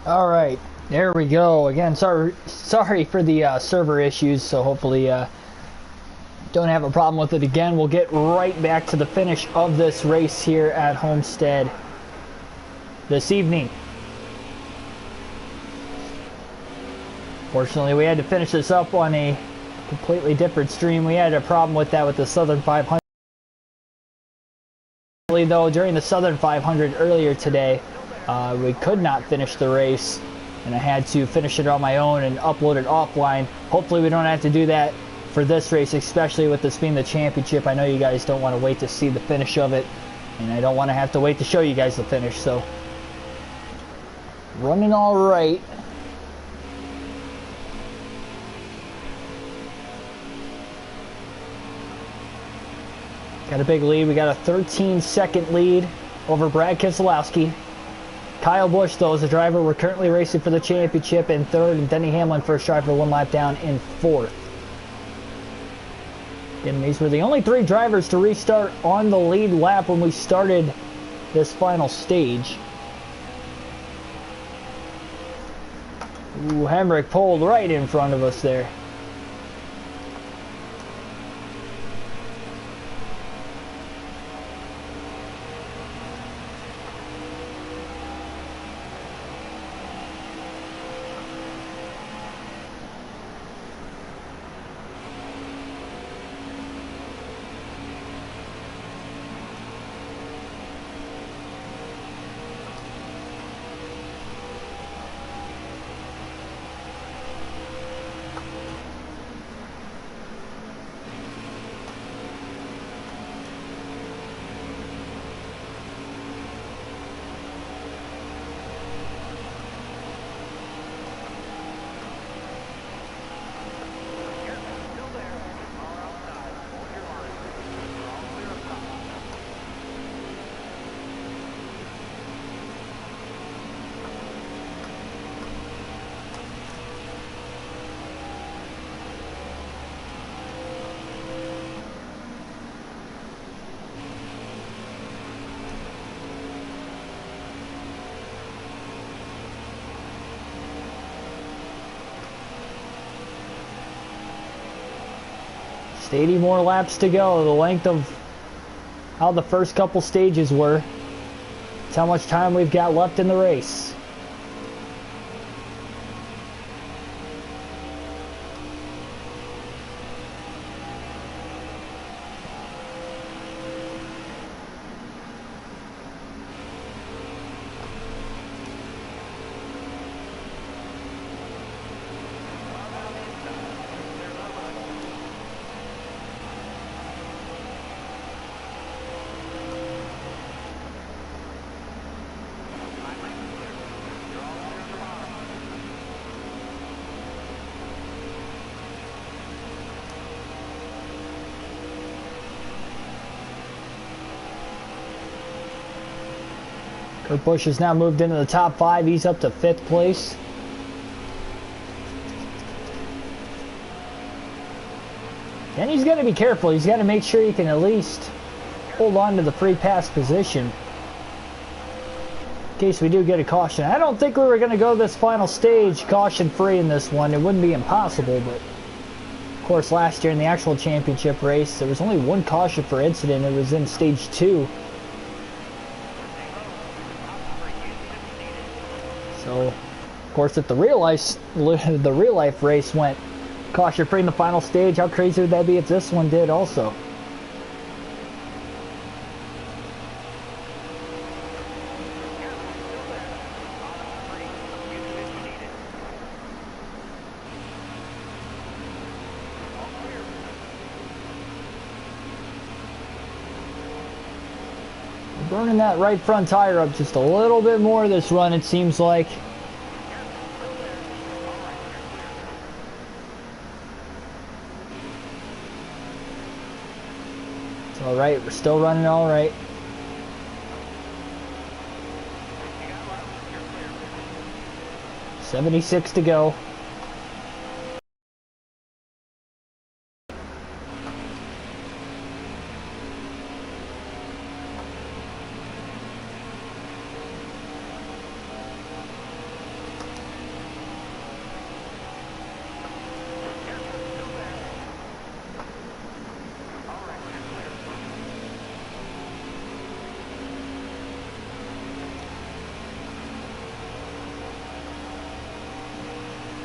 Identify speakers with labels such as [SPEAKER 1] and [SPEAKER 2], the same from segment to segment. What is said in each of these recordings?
[SPEAKER 1] All right, there we go. Again, sorry for the server issues. So hopefully, don't have a problem with it again. We'll get right back to the finish of this race here at Homestead this evening. Fortunately, we had to finish this up on a completely different stream. We had a problem with that with the Southern 500. Though during the Southern 500 earlier today, we could not finish the race, and I had to finish it on my own and upload it offline. Hopefully we don't have to do that for this race, especially with this being the championship. I know you guys don't want to wait to see the finish of it, and I don't want to have to wait to show you guys the finish. So running all right. Got a big lead. We got a 13-second lead over Brad Keselowski. Kyle Busch, though, is the driver. We're currently racing for the championship in third, and Denny Hamlin, first driver, one lap down in fourth. And these were the only three drivers to restart on the lead lap when we started this final stage. Ooh, Hemrick pulled right in front of us there. Just 80 more laps to go. The length of how the first couple stages were. It's how much time we've got left in the race. Kurt Busch has now moved into the top 5. He's up to 5th place. And he's got to be careful. He's got to make sure he can at least hold on to the free pass position in case we do get a caution. I don't think we were going to go this final stage caution free in this one. It wouldn't be impossible, but of course last year in the actual championship race there was only one caution for incident. It was in stage 2. So, of course, if the real life race went caution free in the final stage, how crazy would that be if this one did also? Burning that right front tire up just a little bit more this run, it seems like. It's all right. We're still running all right. $76 to go.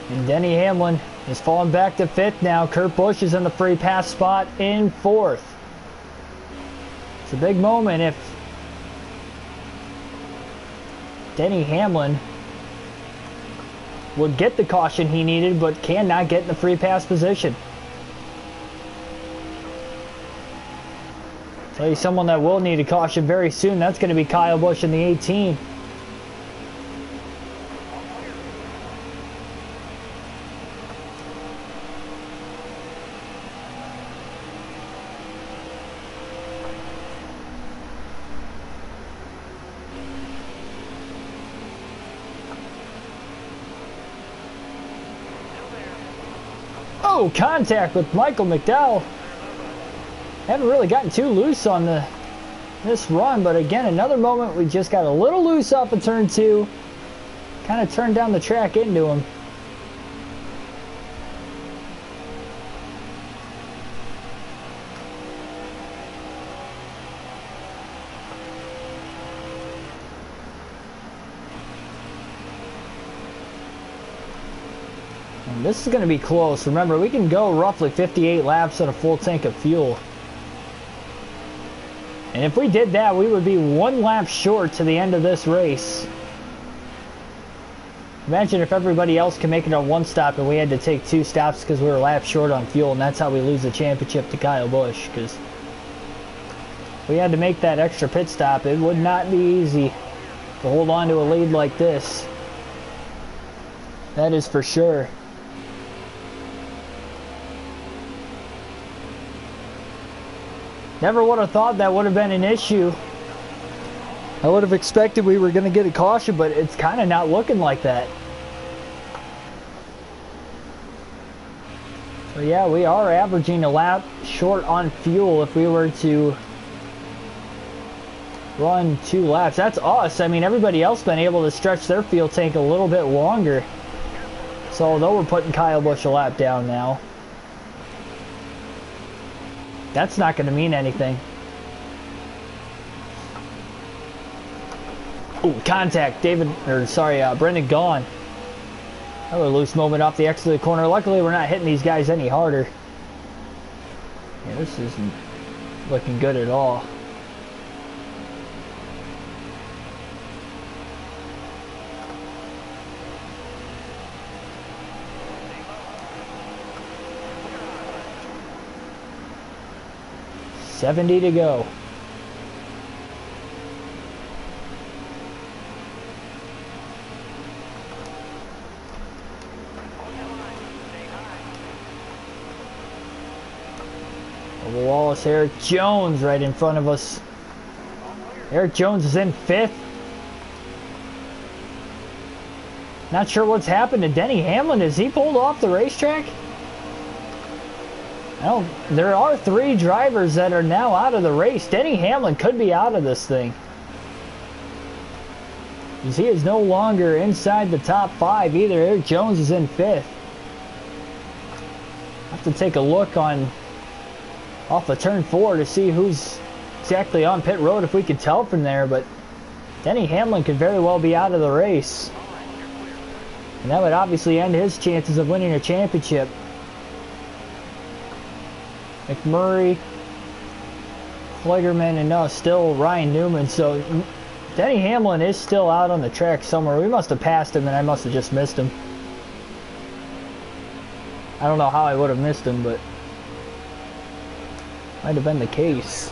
[SPEAKER 1] And Denny Hamlin is falling back to 5th now. Kurt Busch is in the free pass spot in 4th. It's a big moment if Denny Hamlin would get the caution he needed, but cannot get in the free pass position. Tell you someone that will need a caution very soon, that's going to be Kyle Busch in the 18. Oh, contact with Michael McDowell. Haven't really gotten too loose on this run, but again, another moment we just got a little loose off of turn 2. Kind of turned down the track into him. And this is going to be close. Remember, we can go roughly 58 laps on a full tank of fuel. And if we did that, we would be 1 lap short to the end of this race. Imagine if everybody else can make it on 1 stop and we had to take 2 stops because we were a lap short on fuel, and that's how we lose the championship to Kyle Busch. Because we had to make that extra pit stop. It would not be easy to hold on to a lead like this. That is for sure. Never would have thought that would have been an issue. I would have expected we were going to get a caution, but it's kind of not looking like that. So yeah, we are averaging a lap short on fuel if we were to run 2 laps. That's us. I mean, everybody else been able to stretch their fuel tank a little bit longer. So although we're putting Kyle Busch a lap down now, that's not going to mean anything. Oh, contact. Brendan Gaughan. Another loose moment off the exit of the corner. Luckily, we're not hitting these guys any harder. Yeah, this isn't looking good at all. $70 to go. Over Wallace, Eric Jones right in front of us. Eric Jones is in 5th. Not sure what's happened to Denny Hamlin. Is he pulled off the racetrack? Well, there are 3 drivers that are now out of the race. Denny Hamlin could be out of this thing, because he is no longer inside the top 5 either. Eric Jones is in 5th. I have to take a look off of turn 4 to see who's exactly on pit road, if we could tell from there, but Denny Hamlin could very well be out of the race. And that would obviously end his chances of winning a championship. McMurray, Flegerman, and no, still Ryan Newman. So Denny Hamlin is still out on the track somewhere. We must have passed him and I must have just missed him. I don't know how I would have missed him, but might have been the case.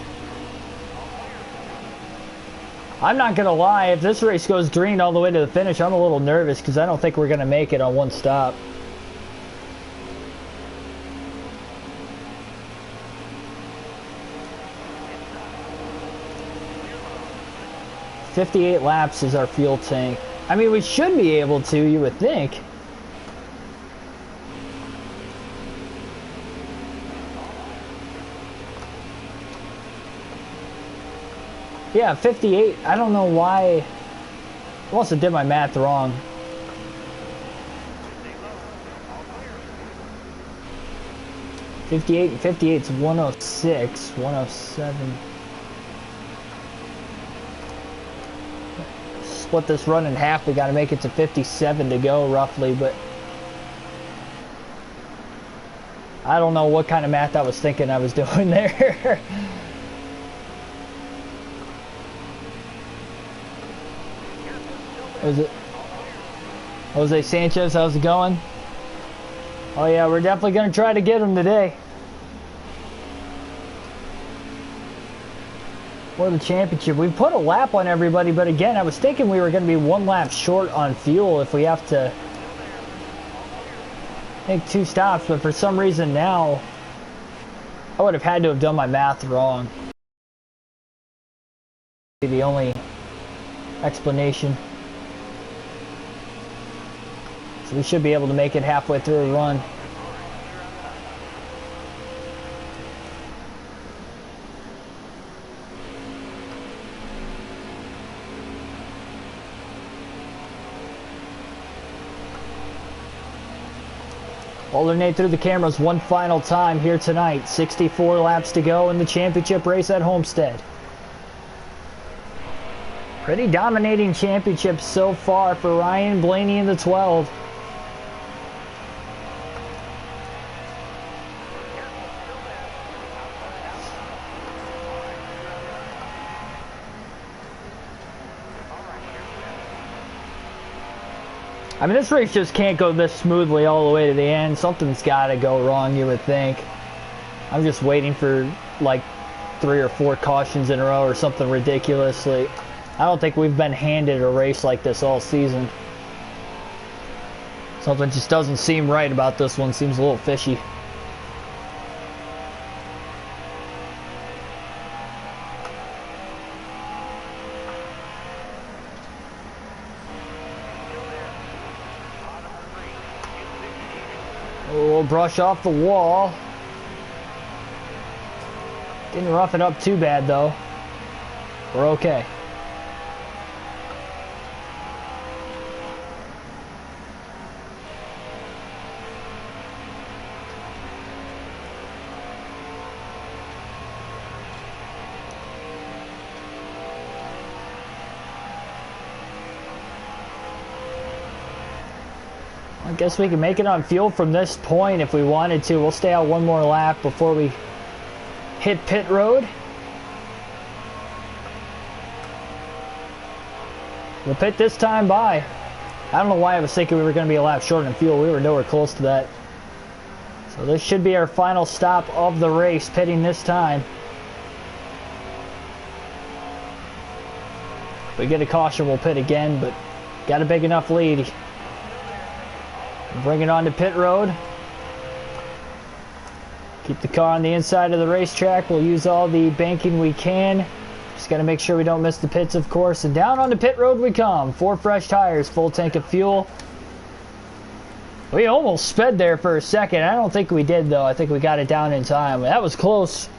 [SPEAKER 1] I'm not going to lie, if this race goes green all the way to the finish, I'm a little nervous because I don't think we're going to make it on 1 stop. $58 laps is our fuel tank. I mean, we should be able to, you would think. Yeah, 58. I don't know why. I must have did my math wrong. $58 and 58 is 106, 107. Split this run in half. We got to make it to 57 to go roughly, but I don't know what kind of math I was thinking I was doing there. Was it Jose Sanchez? How's it going? Oh yeah, we're definitely going to try to get him today. For the championship. We put a lap on everybody, but again, I was thinking we were going to be 1 lap short on fuel if we have to make 2 stops, but for some reason now, I would have had to have done my math wrong. The only explanation. So we should be able to make it halfway through a run. Alternate through the cameras one final time here tonight. 64 laps to go in the championship race at Homestead. Pretty dominating championship so far for Ryan Blaney in the 12. I mean, this race just can't go this smoothly all the way to the end. Something's got to go wrong, you would think. I'm just waiting for like 3 or 4 cautions in a row or something ridiculously. I don't think we've been handed a race like this all season. Something just doesn't seem right about this one. Seems a little fishy. We'll brush off the wall. Didn't rough it up too bad though. We're okay. I guess we can make it on fuel from this point if we wanted to. We'll stay out 1 more lap before we hit pit road. We'll pit this time by. I don't know why I was thinking we were going to be a lap short on fuel. We were nowhere close to that. So this should be our final stop of the race, pitting this time. If we get a caution, we'll pit again, but got a big enough lead. Bring it on to pit road. Keep the car on the inside of the racetrack. We'll use all the banking we can. Just got to make sure we don't miss the pits, of course. And down on the pit road we come. 4 fresh tires, full tank of fuel. We almost sped there for a second. I don't think we did, though. I think we got it down in time. That was close.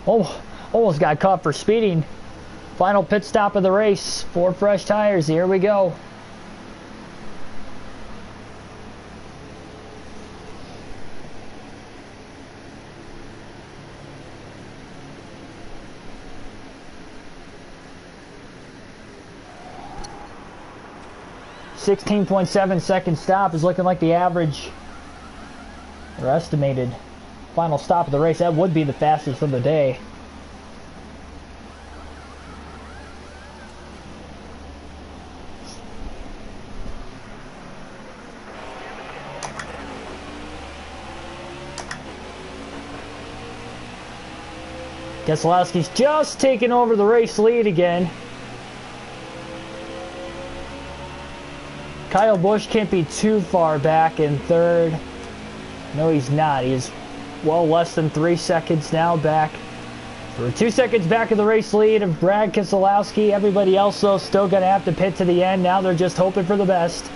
[SPEAKER 1] Oh, almost got caught for speeding. Final pit stop of the race. 4 fresh tires. Here we go. .7 second stop is looking like the average or estimated final stop of the race. That would be the fastest of the day. Keselowski's just taking over the race lead again. Kyle Busch can't be too far back in 3rd. No, he's not. He's well less than 3 seconds now back. We're 2 seconds back of the race lead of Brad Keselowski. Everybody else, though, still going to have to pit to the end. Now they're just hoping for the best.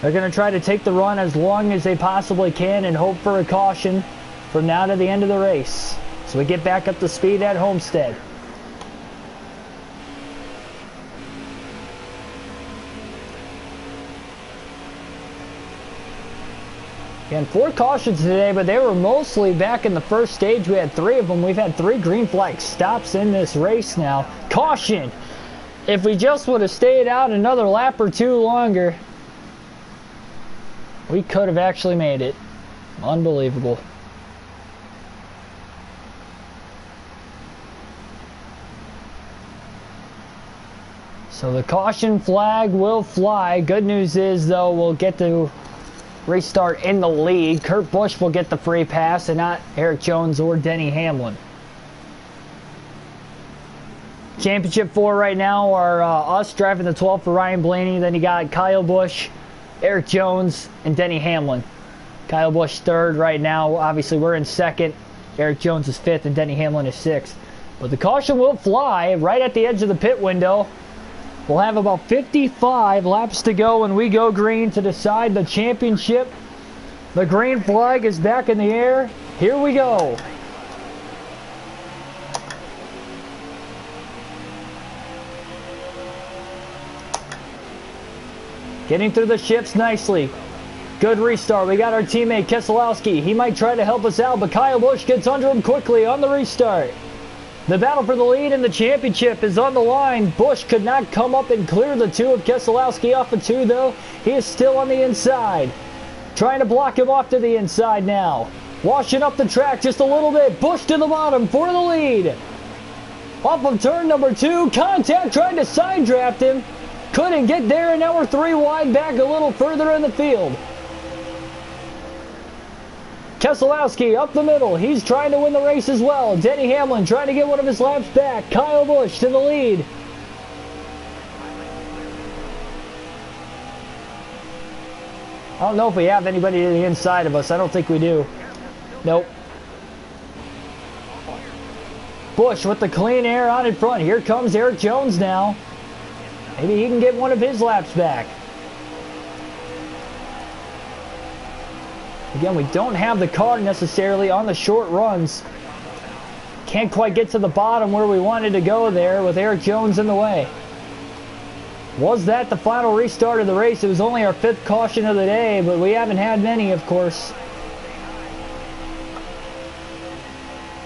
[SPEAKER 1] They're going to try to take the run as long as they possibly can and hope for a caution from now to the end of the race. So we get back up to speed at Homestead. Again, 4 cautions today, but they were mostly back in the first stage. We had 3 of them. We've had 3 green flag stops in this race now. Caution! If we just would have stayed out another lap or 2 longer, we could have actually made it. Unbelievable. So the caution flag will fly. Good news is, though, we'll get to restart in the lead. Kurt Busch will get the free pass and not Eric Jones or Denny Hamlin. Championship 4 right now are us driving the 12 for Ryan Blaney. Then you got Kyle Busch, Eric Jones, and Denny Hamlin. Kyle Busch third right now. Obviously, we're in second. Eric Jones is fifth, and Denny Hamlin is sixth. But the caution will fly right at the edge of the pit window. We'll have about 55 laps to go when we go green to decide the championship. The green flag is back in the air. Here we go. Getting through the shifts nicely. Good restart. We got our teammate Keselowski. He might try to help us out, but Kyle Busch gets under him quickly on the restart. The battle for the lead in the championship is on the line. Busch could not come up and clear the two of Keselowski off of two, though. He is still on the inside. Trying to block him off to the inside now. Washing up the track just a little bit. Busch to the bottom for the lead. Off of turn number 2. Contact tried to side draft him. Couldn't get there, and now we're 3 wide back a little further in the field. Keselowski up the middle. He's trying to win the race as well. Denny Hamlin trying to get one of his laps back. Kyle Busch to the lead. I don't know if we have anybody to the inside of us. I don't think we do. Nope. Busch with the clean air on in front. Here comes Eric Jones now. Maybe he can get one of his laps back. Again, we don't have the car necessarily on the short runs. Can't quite get to the bottom where we wanted to go there with Eric Jones in the way. Was that the final restart of the race? It was only our 5th caution of the day, but we haven't had many, of course.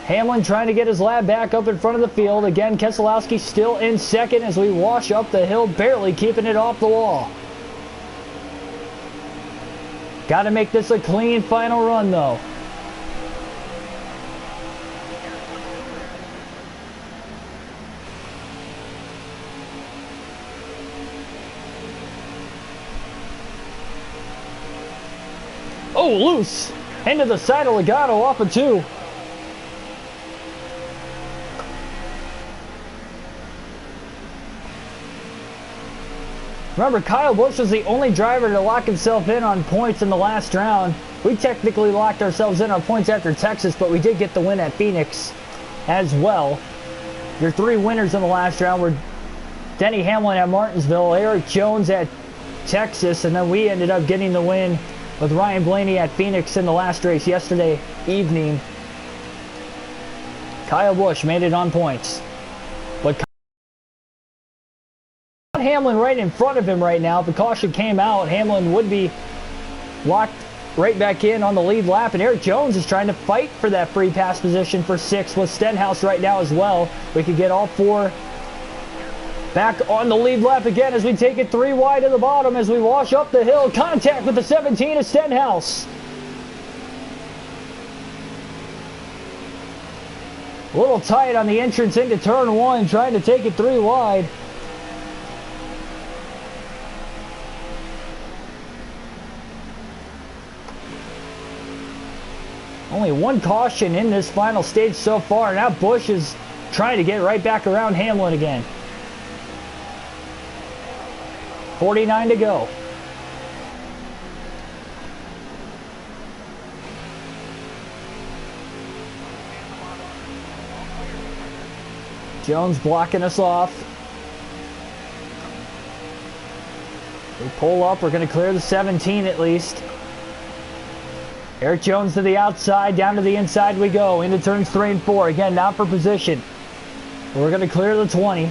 [SPEAKER 1] Hamlin trying to get his lap back up in front of the field. Again, Keselowski still in second as we wash up the hill, barely keeping it off the wall. Got to make this a clean final run, though. Oh, loose. Into the side of Logano off of 2. Remember, Kyle Busch was the only driver to lock himself in on points in the last round. We technically locked ourselves in on points after Texas, but we did get the win at Phoenix as well. Your 3 winners in the last round were Denny Hamlin at Martinsville, Eric Jones at Texas, and then we ended up getting the win with Ryan Blaney at Phoenix in the last race yesterday evening. Kyle Busch made it on points. But Hamlin right in front of him right now. If the caution came out, Hamlin would be locked right back in on the lead lap, and Eric Jones is trying to fight for that free pass position for 6th with Stenhouse right now as well. We could get all 4 back on the lead lap again as we take it 3 wide to the bottom as we wash up the hill. Contact with the 17 of Stenhouse. A little tight on the entrance into turn 1, trying to take it 3 wide. Only 1 caution in this final stage so far. Now Busch is trying to get right back around Hamlin again. 49 to go. Jones blocking us off. We pull up. We're going to clear the 17 at least. Eric Jones to the outside, down to the inside we go, into turns 3 and 4. Again, not for position. We're going to clear the 20.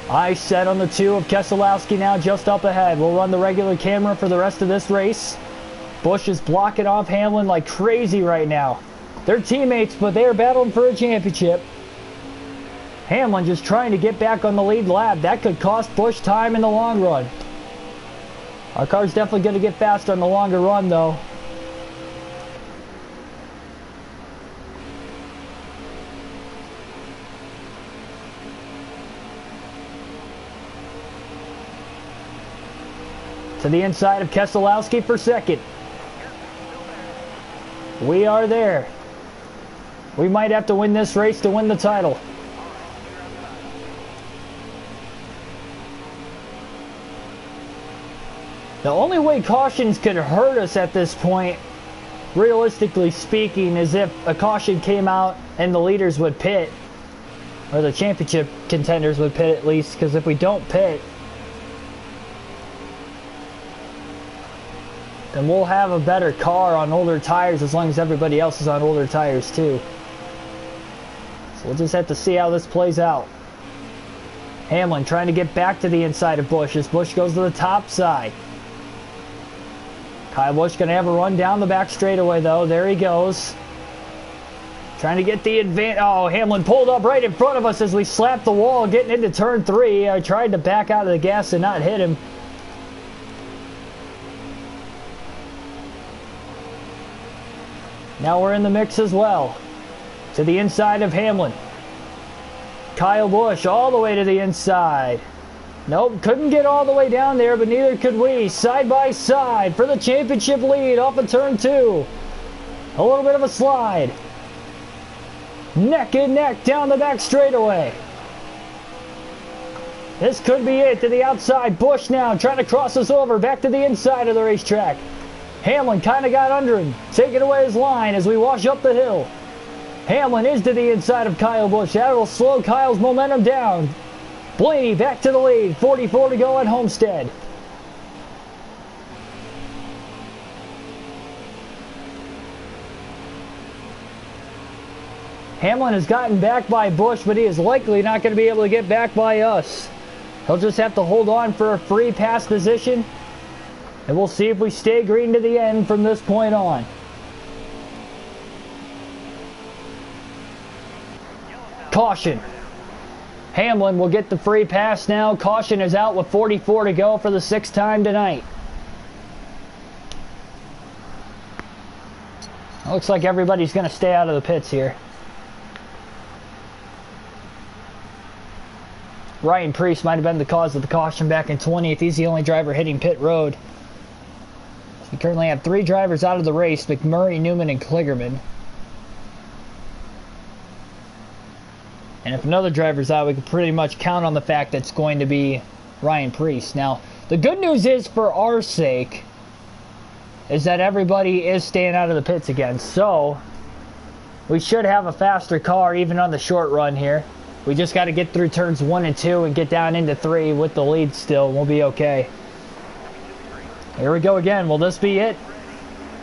[SPEAKER 1] Eyes set on the 2 of Keselowski now just up ahead. We'll run the regular camera for the rest of this race. Busch is blocking off Hamlin like crazy right now. They're teammates, but they are battling for a championship. Hamlin just trying to get back on the lead lap. That could cost Busch time in the long run. Our car's definitely going to get faster on the longer run, though. To the inside of Keselowski for second. We are there. We might have to win this race to win the title. The only way cautions could hurt us at this point, realistically speaking, is if a caution came out and the leaders would pit. Or the championship contenders would pit at least, because if we don't pit, then we'll have a better car on older tires as long as everybody else is on older tires too. So we'll just have to see how this plays out. Hamlin trying to get back to the inside of Busch as Busch goes to the top side. Kyle Busch going to have a run down the back straightaway though. There he goes. Trying to get the advantage. Oh, Hamlin pulled up right in front of us as we slapped the wall getting into turn 3. I tried to back out of the gas and not hit him. Now we're in the mix as well. To the inside of Hamlin. Kyle Busch all the way to the inside. Nope, couldn't get all the way down there, but neither could we. Side by side for the championship lead off of turn 2. A little bit of a slide. Neck and neck down the back straightaway. This could be it to the outside. Busch now trying to cross us over back to the inside of the racetrack. Hamlin kind of got under him, taking away his line as we wash up the hill. Hamlin is to the inside of Kyle Busch. That will slow Kyle's momentum down. Blaney back to the lead. 44 to go at Homestead. Hamlin has gotten back by Busch, but he is likely not going to be able to get back by us. He'll just have to hold on for a free pass position. And we'll see if we stay green to the end from this point on. Caution. Hamlin will get the free pass now. Caution is out with 44 to go for the 6th time tonight. Looks like everybody's going to stay out of the pits here. Ryan Preece might have been the cause of the caution back in 20th. He's the only driver hitting pit road. We currently have 3 drivers out of the race: McMurray, Newman, and Kligerman. And if another driver's out, we can pretty much count on the fact that it's going to be Ryan Preece. Now, the good news is, for our sake, is that everybody is staying out of the pits again. So, we should have a faster car even on the short run here. We just got to get through turns 1 and 2 and get down into 3 with the lead still. We'll be okay. Here we go again. Will this be it?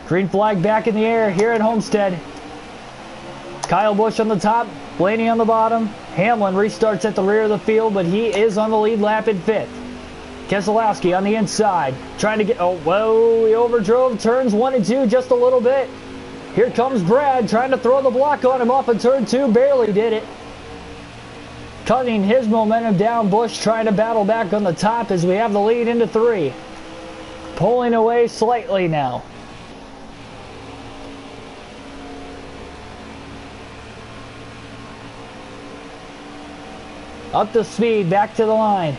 [SPEAKER 1] Green flag back in the air here at Homestead. Kyle Busch on the top, Blaney on the bottom. Hamlin restarts at the rear of the field, but he is on the lead lap in 5th. Keselowski on the inside, trying to get, oh, whoa, he overdrove turns 1 and 2 just a little bit. Here comes Brad, trying to throw the block on him off of turn 2, barely did it. Cutting his momentum down, Busch trying to battle back on the top as we have the lead into 3. Pulling away slightly now. Up to speed, back to the line.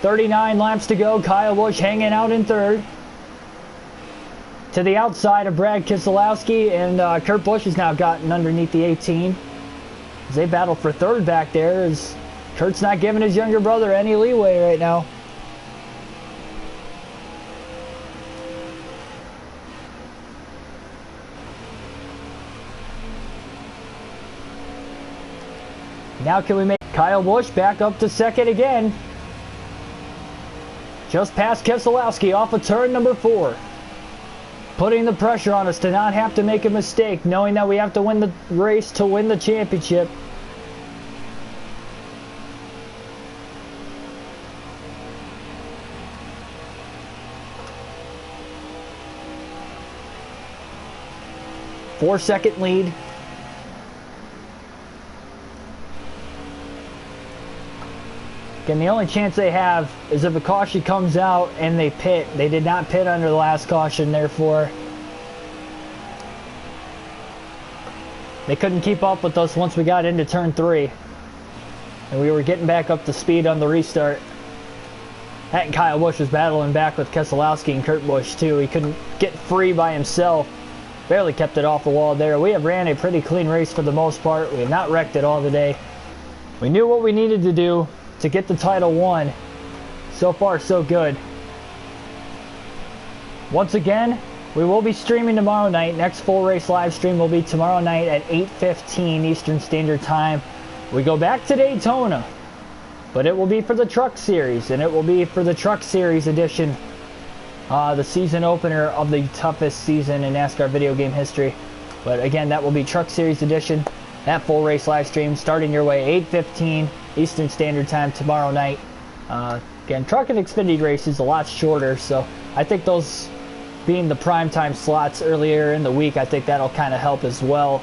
[SPEAKER 1] 39 laps to go. Kyle Busch hanging out in 3rd. To the outside of Brad Keselowski, and Kurt Busch has now gotten underneath the 18. As they battle for 3rd back there, as Kurt's not giving his younger brother any leeway right now. Now can we make Kyle Busch back up to 2nd again? Just past Keselowski off of turn number 4. Putting the pressure on us to not have to make a mistake, knowing that we have to win the race to win the championship. Four-second lead. Again, the only chance they have is if a caution comes out and they pit. They did not pit under the last caution, therefore they couldn't keep up with us once we got into turn 3. And we were getting back up to speed on the restart. And Kyle Busch was battling back with Keselowski and Kurt Busch too. He couldn't get free by himself. Barely kept it off the wall there. We have ran a pretty clean race for the most part. We have not wrecked it all today. We knew what we needed to do to get the title won. So far, so good. Once again, we will be streaming tomorrow night. Next full race live stream will be tomorrow night at 8:15 Eastern Standard Time. We go back to Daytona, but it will be for the Truck Series, and it will be for the Truck Series edition, the season opener of the toughest season in NASCAR video game history. But again, that will be Truck Series edition. That full race live stream starting your way 8:15 Eastern Standard Time tomorrow night. Again, Truck and Xfinity race is a lot shorter, so I think those being the prime time slots earlier in the week, I think that'll kind of help as well.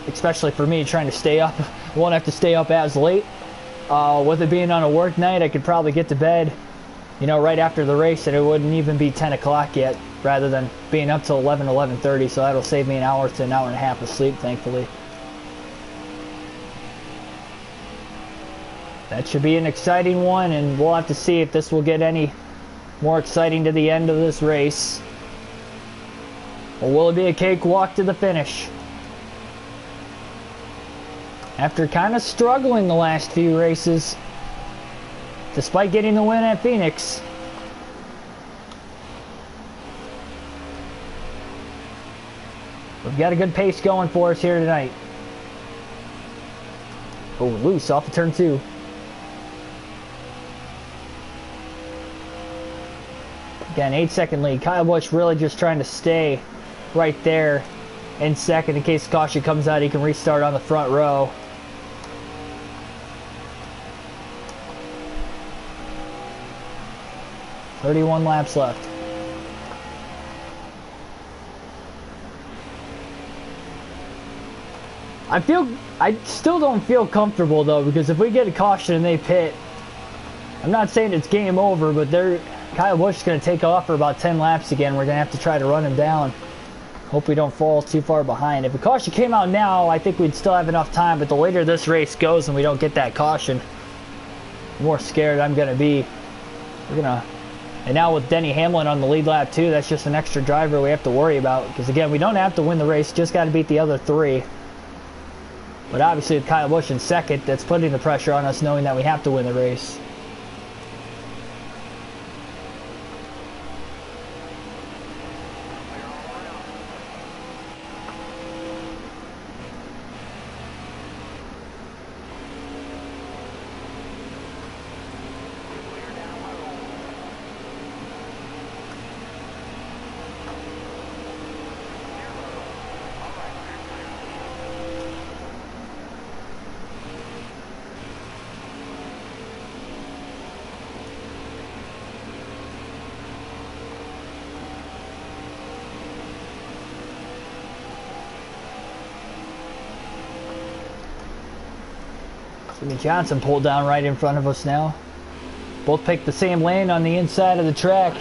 [SPEAKER 1] Especially for me trying to stay up. I won't have to stay up as late. With it being on a work night, I could probably get to bed, you know, right after the race, and it wouldn't even be 10 o'clock yet, rather than being up till 11:30, so that'll save me an hour to an hour and a half of sleep, thankfully. That should be an exciting one, and we'll have to see if this will get any more exciting to the end of this race. Or will it be a cakewalk to the finish? After kind of struggling the last few races, despite getting the win at Phoenix, we've got a good pace going for us here tonight. Oh, loose off of turn 2. Again, 8-second lead. Kyle Busch really just trying to stay right there in second in case caution comes out. He can restart on the front row. "31 laps left." I still don't feel comfortable though, because if we get a caution and they pit, I'm not saying it's game over, but Kyle Busch is going to take off for about 10 laps again. We're going to have to try to run him down. Hope we don't fall too far behind. If a caution came out now, I think we'd still have enough time, but the later this race goes and we don't get that caution, the more scared I'm going to be. And now with Denny Hamlin on the lead lap too, that's just an extra driver we have to worry about. Because again, we don't have to win the race, just got to beat the other 3. But obviously with Kyle Busch in second, that's putting the pressure on us knowing that we have to win the race. Jimmy Johnson pulled down right in front of us now. Both picked the same lane on the inside of the track.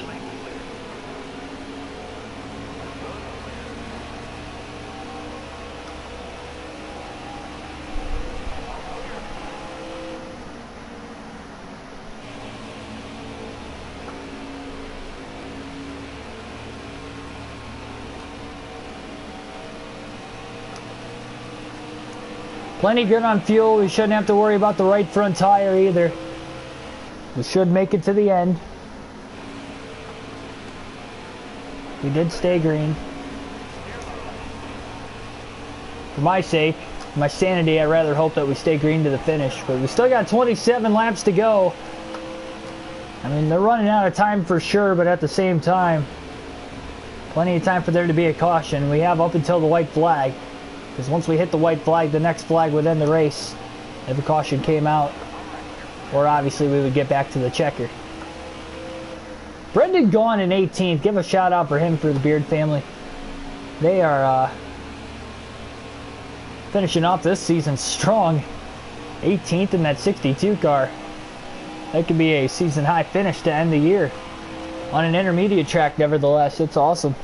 [SPEAKER 1] Plenty good on fuel. We shouldn't have to worry about the right front tire either. We should make it to the end. We did stay green. For my sake, my sanity, I'd rather hope that we stay green to the finish. But we still got 27 laps to go. I mean, they're running out of time for sure, but at the same time, plenty of time for there to be a caution. We have up until the white flag. Because once we hit the white flag, the next flag would end the race if a caution came out. Or obviously we would get back to the checker. Brendan Gaughan in 18th. Give a shout out for him, for the Beard family. They are finishing off this season strong. 18th in that 62 car. That could be a season high finish to end the year. On an intermediate track, nevertheless. It's awesome.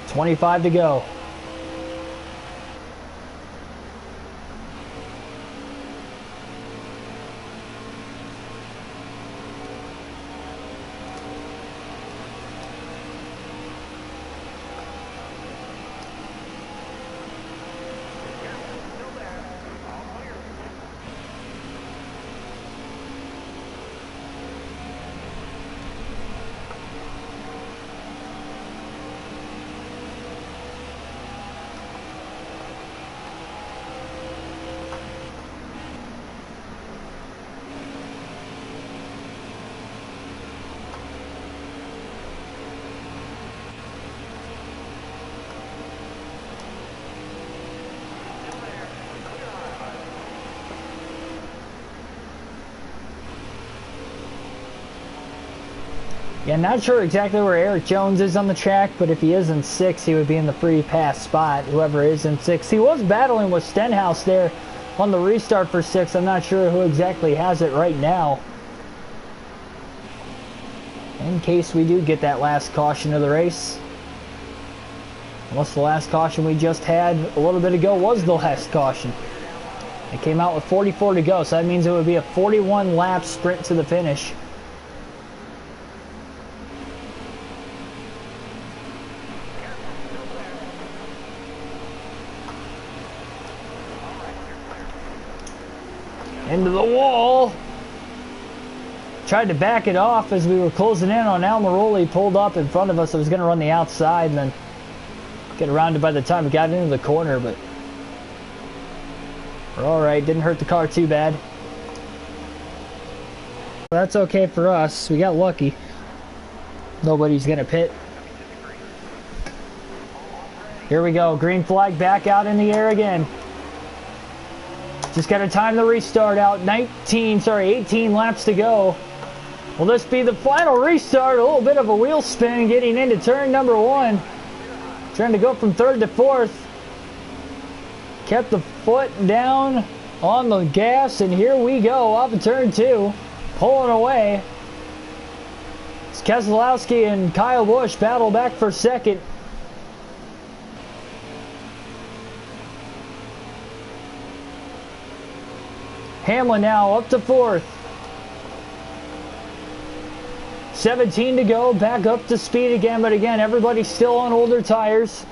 [SPEAKER 1] $25 to go. Yeah, not sure exactly where Eric Jones is on the track, but if he is in 6th, he would be in the free pass spot, whoever is in 6th. He was battling with Stenhouse there on the restart for 6th. I'm not sure who exactly has it right now. In case we do get that last caution of the race. Unless the last caution we just had a little bit ago was the last caution. It came out with 44 to go, so that means it would be a 41 lap sprint to the finish. Into the wall. Tried to back it off as we were closing in on Almiroli. Pulled up in front of us. I was going to run the outside and then get around it by the time we got into the corner, but we're all right. Didn't hurt the car too bad. That's okay for us. We got lucky. Nobody's going to pit. Here we go. Green flag back out in the air again. Just got to time the restart out. 18 laps to go. Will this be the final restart? A little bit of a wheel spin getting into turn number 1. Trying to go from 3rd to 4th. Kept the foot down on the gas, and here we go off of turn 2. Pulling away. It's Keselowski and Kyle Busch battle back for 2nd. Hamlin now up to 4th. 17 to go, back up to speed again, but again, everybody's still on older tires.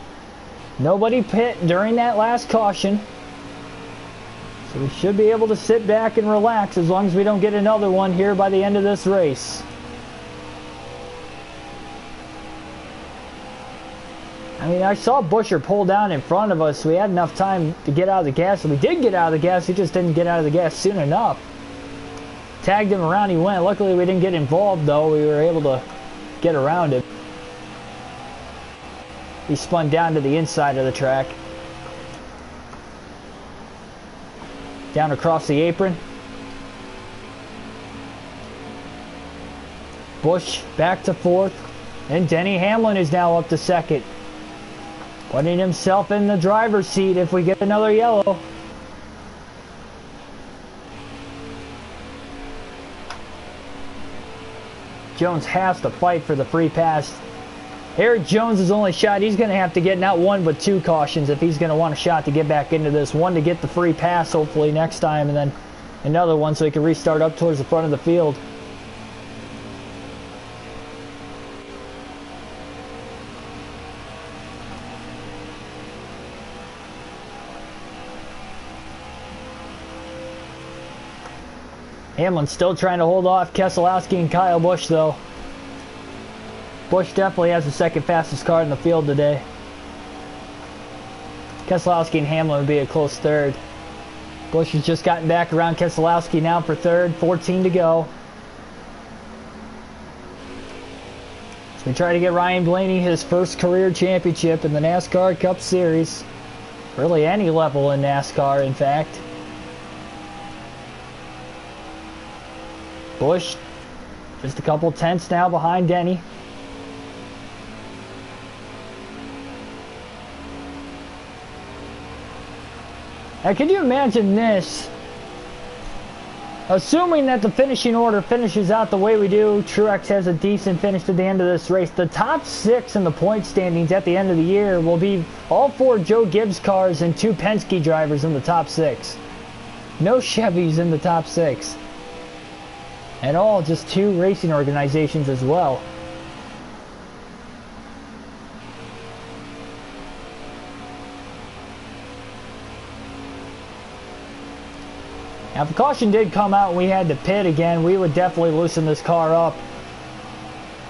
[SPEAKER 1] Nobody pit during that last caution. So we should be able to sit back and relax as long as we don't get another one here by the end of this race. I mean, I saw Buescher pull down in front of us. We had enough time to get out of the gas. And we did get out of the gas. He just didn't get out of the gas soon enough. Tagged him around. He went. Luckily, we didn't get involved, though. We were able to get around him. He spun down to the inside of the track. Down across the apron. Busch back to 4th. And Denny Hamlin is now up to 2nd. Putting himself in the driver's seat if we get another yellow. Jones has to fight for the free pass. Eric Jones' only shot, he's going to have to get not 1 but 2 cautions if he's going to want a shot to get back into this. 1 to get the free pass hopefully next time, and then another one so he can restart up towards the front of the field. Hamlin still trying to hold off Keselowski and Kyle Busch, though. Busch definitely has the 2nd fastest car in the field today. Keselowski and Hamlin would be a close 3rd. Busch has just gotten back around Keselowski now for 3rd. 14 to go. We try to get Ryan Blaney his first career championship in the NASCAR Cup Series. Really any level in NASCAR, in fact. Busch, just a couple tenths now behind Denny. Now, can you imagine this? Assuming that the finishing order finishes out the way we do, Truex has a decent finish to the end of this race. The top 6 in the point standings at the end of the year will be all 4 Joe Gibbs cars and 2 Penske drivers in the top 6. No Chevys in the top 6. And all just 2 racing organizations as well. Now, if the caution did come out and we had to pit again, we would definitely loosen this car up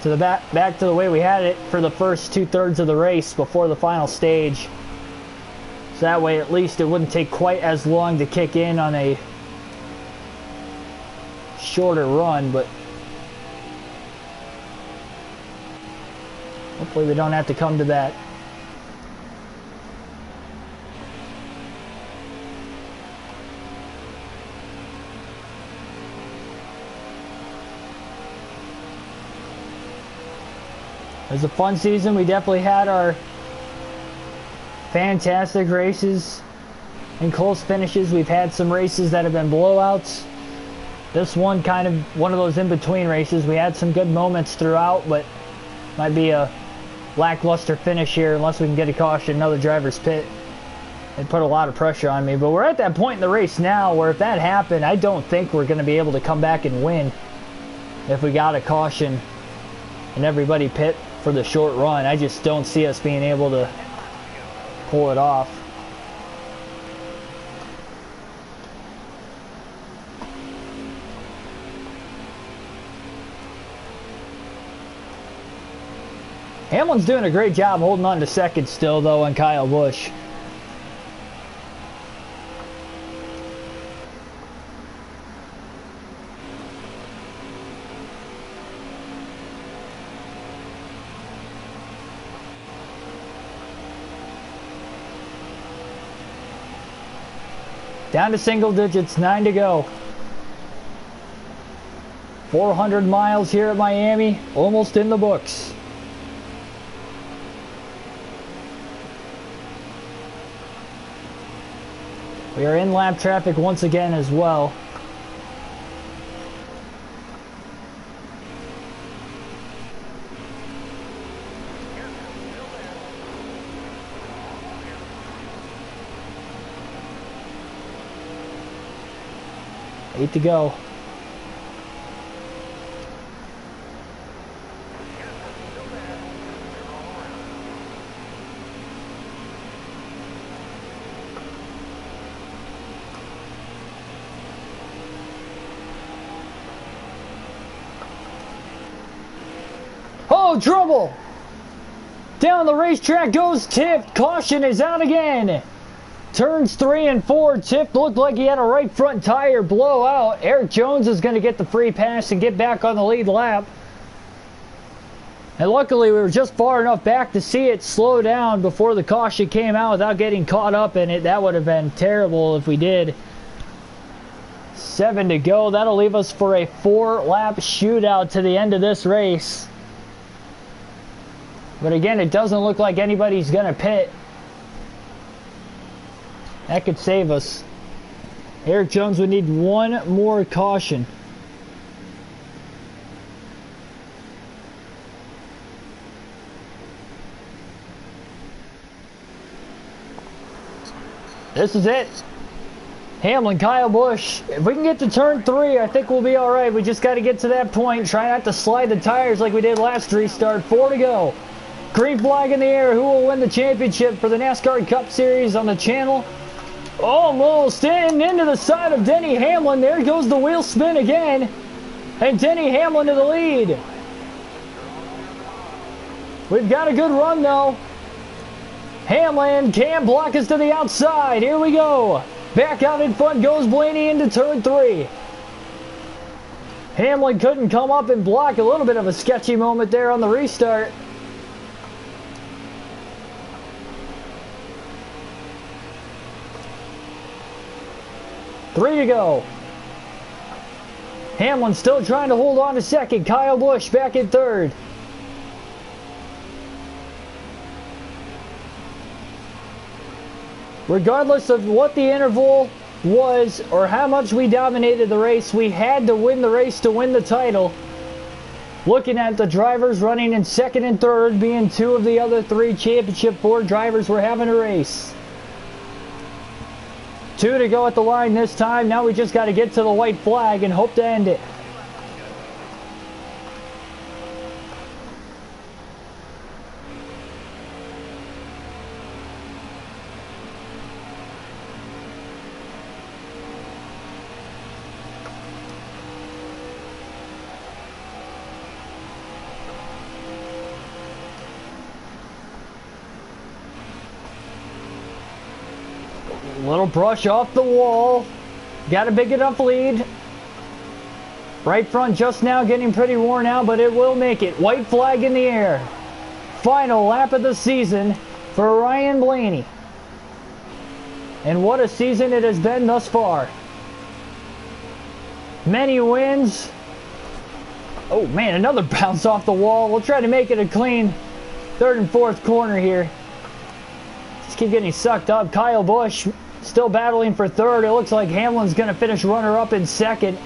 [SPEAKER 1] to the back to the way we had it for the first 2/3 of the race before the final stage. So that way, at least it wouldn't take quite as long to kick in on a shorter run, but hopefully we don't have to come to that. It was a fun season. We definitely had our fantastic races and close finishes. We've had some races that have been blowouts. This one kind of one of those in-between races. We had some good moments throughout, but might be a lackluster finish here unless we can get a caution, another driver's pit. It put a lot of pressure on me, but we're at that point in the race now where if that happened, I don't think we're going to be able to come back and win if we got a caution and everybody pit for the short run. I just don't see us being able to pull it off. Hamlin's doing a great job holding on to second still though on Kyle Busch. Down to single digits, 9 to go. 400 miles here at Miami, almost in the books. We are in lap traffic once again as well. Eight to go. Oh, trouble! Down the racetrack goes Tift. Caution is out again. Turns 3 and 4, Tift looked like he had a right front tire blow out. Eric Jones is going to get the free pass and get back on the lead lap. And luckily we were just far enough back to see it slow down before the caution came out without getting caught up in it. That would have been terrible if we did. 7 to go. That'll leave us for a 4-lap shootout to the end of this race. But again, it doesn't look like anybody's going to pit. That could save us. Eric Jones would need one more caution. This is it. Hamlin, Kyle Busch. If we can get to turn 3, I think we'll be all right. We just got to get to that point. Try not to slide the tires like we did last restart. 4 to go. Green flag in the air. Who will win the championship for the NASCAR Cup Series on the channel? Almost in into the side of Denny Hamlin. There goes the wheel spin again. And Denny Hamlin to the lead. We've got a good run though. Hamlin, cam block is to the outside. Here we go. Back out in front goes Blaney into turn 3. Hamlin couldn't come up and block. A little bit of a sketchy moment there on the restart. Three to go. Hamlin still trying to hold on to second. Kyle Busch back in third. Regardless of what the interval was or how much we dominated the race, we had to win the race to win the title. Looking at the drivers running in second and third, being two of the other three championship Ford drivers were having a race. 2 to go at the line this time. Now we just got to get to the white flag and hope to end it. Little brush off the wall. Got a big enough lead. Right front just now getting pretty worn out, but it will make it. White flag in the air. Final lap of the season for Ryan Blaney. And what a season it has been thus far. Many wins. Oh man, another bounce off the wall. We'll try to make it a clean third and fourth corner here. Just keep getting sucked up. Kyle Busch still battling for third. It looks like Hamlin's going to finish runner-up in second,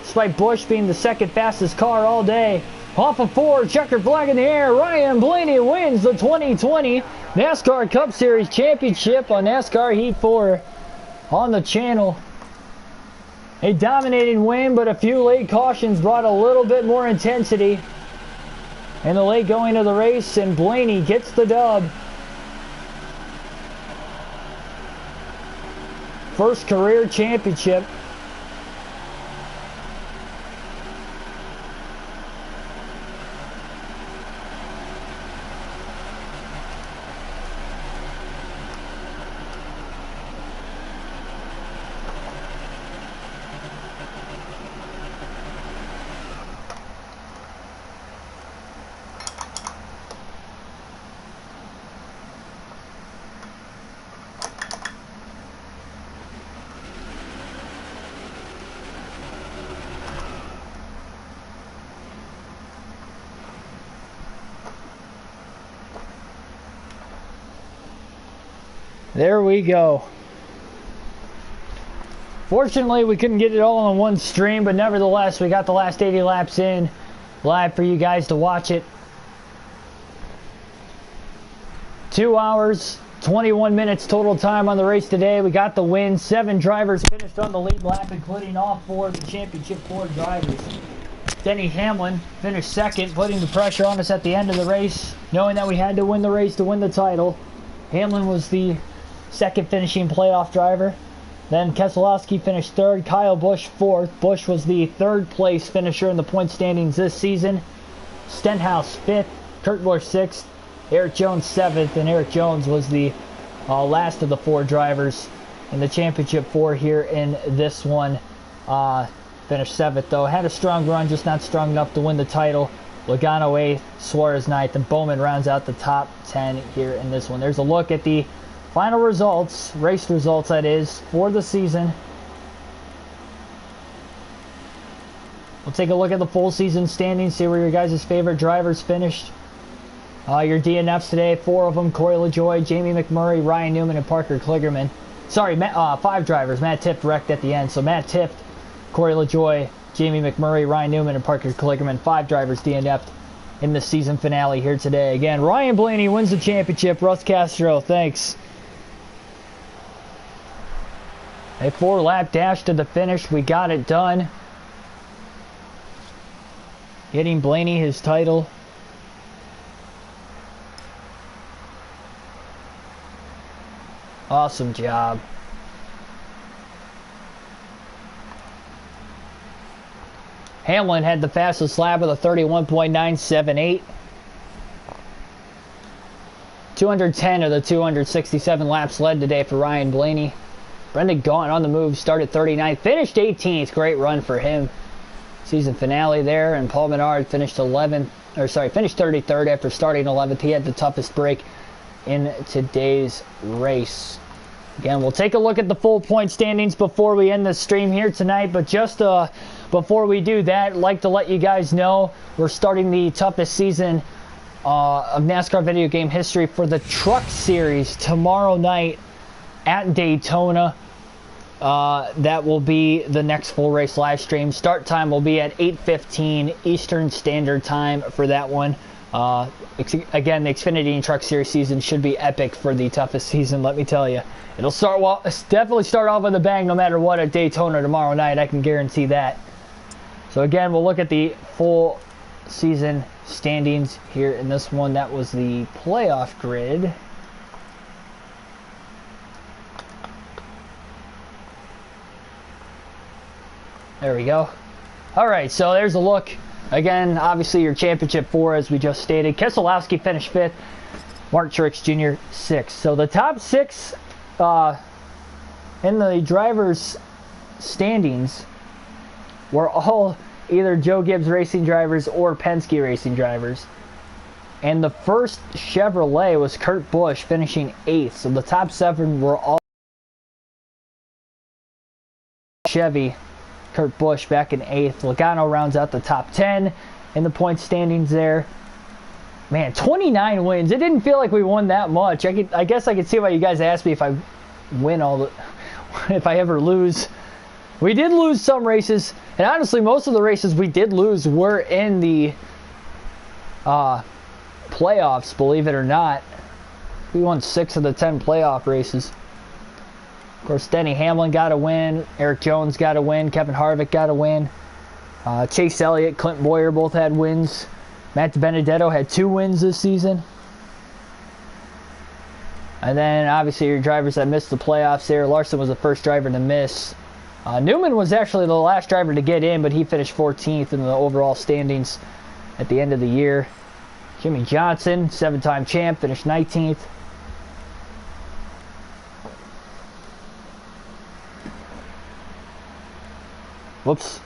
[SPEAKER 1] despite Busch being the second fastest car all day. Off of four, checkered flag in the air. Ryan Blaney wins the 2020 NASCAR Cup Series Championship on NASCAR Heat 4 on the channel. A dominating win, but a few late cautions brought a little bit more intensity in the late going of the race, and Blaney gets the dub. First career championship. There we go. Fortunately, we couldn't get it all on one stream, but nevertheless, we got the last 80 laps in live for you guys to watch it. 2 hours, 21 minutes total time on the race today. We got the win. 7 drivers finished on the lead lap, including all 4 of the championship Ford drivers. Denny Hamlin finished second, putting the pressure on us at the end of the race, knowing that we had to win the race to win the title. Hamlin was the second finishing playoff driver. Then Keselowski finished third, Kyle Busch fourth. Busch was the third place finisher in the point standings this season. Stenhouse fifth, Kurt Busch sixth, Eric Jones seventh, and Eric Jones was the last of the 4 drivers in the championship 4 here in this one. Finished 7th though. Had a strong run, just not strong enough to win the title. Logano 8th, Suarez 9th, and Bowman rounds out the top 10 here in this one. There's a look at the final results, race results that is, for the season. We'll take a look at the full season standings, see where your guys' favorite drivers finished. Your DNFs today, 4 of them: Corey LaJoie, Jamie McMurray, Ryan Newman, and Parker Kligerman. Sorry, 5 drivers. Matt Tift wrecked at the end. So Matt Tift, Corey LaJoie, Jamie McMurray, Ryan Newman, and Parker Kligerman. 5 drivers DNF'd in the season finale here today. Again, Ryan Blaney wins the championship. Russ Castro, thanks. A 4-lap dash to the finish. We got it done. Getting Blaney his title. Awesome job. Hamlin had the fastest lap of the 31.978. 210 of the 267 laps led today for Ryan Blaney. Brendan Gaughan on the move, started 39th, finished 18th. Great run for him. season finale there, and Paul Menard finished 33rd after starting 11th. He had the toughest break in today's race. Again, we'll take a look at the full point standings before we end the stream here tonight, but just before we do that, I'd like to let you guys know we're starting the toughest season of NASCAR video game history for the Truck Series tomorrow night at Daytona. That will be the next full race live stream. Start time will be at 8:15 Eastern Standard Time for that one. Again, the Xfinity and Truck Series season should be epic for the toughest season, let me tell you. It'll definitely start off with a bang no matter what at Daytona tomorrow night, I can guarantee that. So again, we'll look at the full season standings here in this one. That was the playoff grid. There we go. Alright, so there's a look. Again, obviously your championship 4, as we just stated. Keselowski finished 5th. Martin Truex Jr. 6th. So the top 6 in the drivers' standings were all either Joe Gibbs Racing drivers or Penske Racing drivers. And the first Chevrolet was Kurt Busch, finishing 8th. So the top 7 were all Chevy. Kurt Busch back in 8th. Logano rounds out the top 10 in the point standings there. Man, 29 wins. It didn't feel like we won that much. I guess I could see why you guys asked me if I win if I ever lose. We did lose some races, and honestly, most of the races we did lose were in the playoffs, believe it or not. We won 6 of the 10 playoff races. Of course, Denny Hamlin got a win. Eric Jones got a win. Kevin Harvick got a win. Chase Elliott, Clint Boyer both had wins. Matt DiBenedetto had 2 wins this season. And then, obviously, your drivers that missed the playoffs there. Larson was the first driver to miss. Newman was actually the last driver to get in, but he finished 14th in the overall standings at the end of the year. Jimmy Johnson, 7-time champ, finished 19th. Whoops.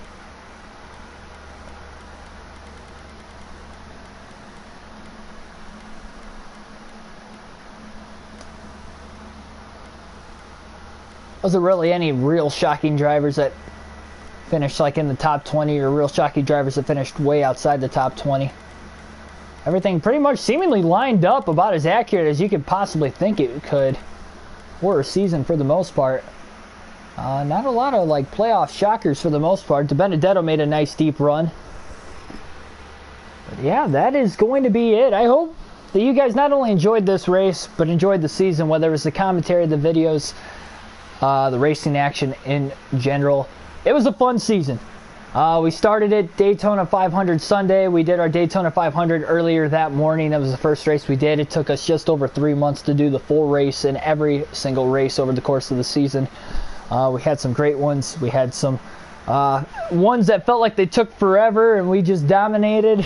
[SPEAKER 1] Wasn't really any real shocking drivers that finished like in the top 20 or real shocking drivers that finished way outside the top 20. Everything pretty much seemingly lined up about as accurate as you could possibly think it could for a season for the most part. Not a lot of like playoff shockers for the most part. DiBenedetto made a nice deep run. But yeah, that is going to be it. I hope that you guys not only enjoyed this race, but enjoyed the season, whether it was the commentary, the videos, the racing action in general. It was a fun season. We started at Daytona 500 Sunday. We did our Daytona 500 earlier that morning. That was the first race we did. It took us just over 3 months to do the full race in every single race over the course of the season. We had some great ones. We had some ones that felt like they took forever and we just dominated.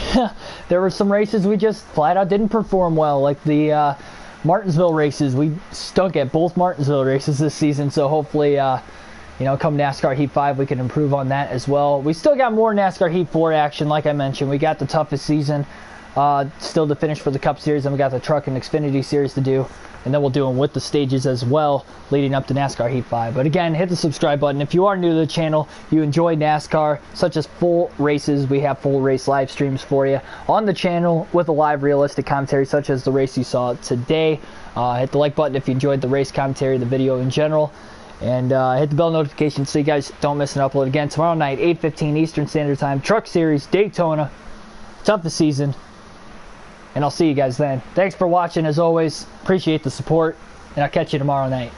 [SPEAKER 1] There were some races we just flat out didn't perform well, like the Martinsville races. We stunk at both Martinsville races this season, so hopefully come NASCAR Heat 5 we can improve on that as well. We still got more NASCAR Heat 4 action, like I mentioned. We got the toughest season still to finish for the Cup Series, and we got the Truck and Xfinity Series to do. And then we'll do them with the stages as well, leading up to NASCAR Heat 5. But again, hit the subscribe button. If you are new to the channel, you enjoy NASCAR, such as full races, we have full race live streams for you on the channel with a live realistic commentary, such as the race you saw today. Hit the like button if you enjoyed the race commentary, the video in general. And hit the bell notification so you guys don't miss an upload. Again, tomorrow night, 8:15 Eastern Standard Time, Truck Series, Daytona, toughest season. And I'll see you guys then. Thanks for watching as always. Appreciate the support. And I'll catch you tomorrow night.